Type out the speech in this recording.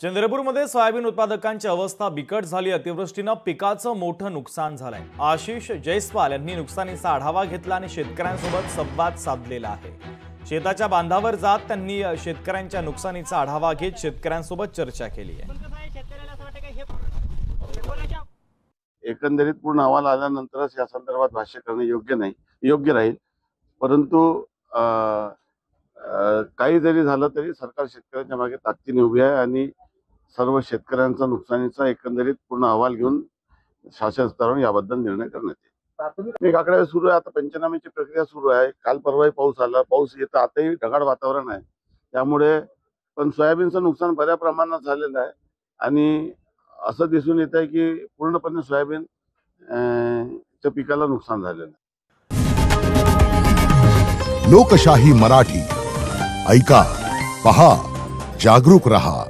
चंद्रपूरमध्ये सोयाबीन उत्पादकांची अवस्था बिकट झाली। अतिवृष्टीने पिकाचं मोठं नुकसान झालंय। आशिष जयस्वाल यांनी नुकसानीचा आढावा घेतला आणि शेतकऱ्यांसोबत संवाद साधलेला आहे। शेताच्या बांधावर जात त्यांनी शेतकऱ्यांच्या नुकसानीचा आढावा घेत शेतकऱ्यांसोबत चर्चा केली आहे। एकंदरीत पूर्ण अहवाल आल्यानंतरच या संदर्भात भाष्य करणे योग्य राहील। परंतु काही जरी झालं तरी सरकार शेतकऱ्यांच्या मागे ताकदीने उभी आहे आणि सर्व शेतकऱ्यांचा नुकसानीचा एकंदरीत पूर्ण अहवाल घेऊन शासन स्तरावर याबद्दल निर्णय करण्यात येईल। प्राथमिक आकडे सुरू आहे। आता पंचनाम्याची प्रक्रिया सुरू आहे। काल परवाही पाऊस आला, पाऊस येतं, आताही ढगाळ वातावरण आहे। त्यामुळे पण सोयाबीनचं नुकसान बऱ्या प्रमाणात झालेलं आहे आणि असं दिसून येत आहे की पूर्णपणे सोयाबीन च्या पिकाला नुकसान झालेलं आहे। लोकशाही मराठी ऐका, पहा, जागरूक रहा।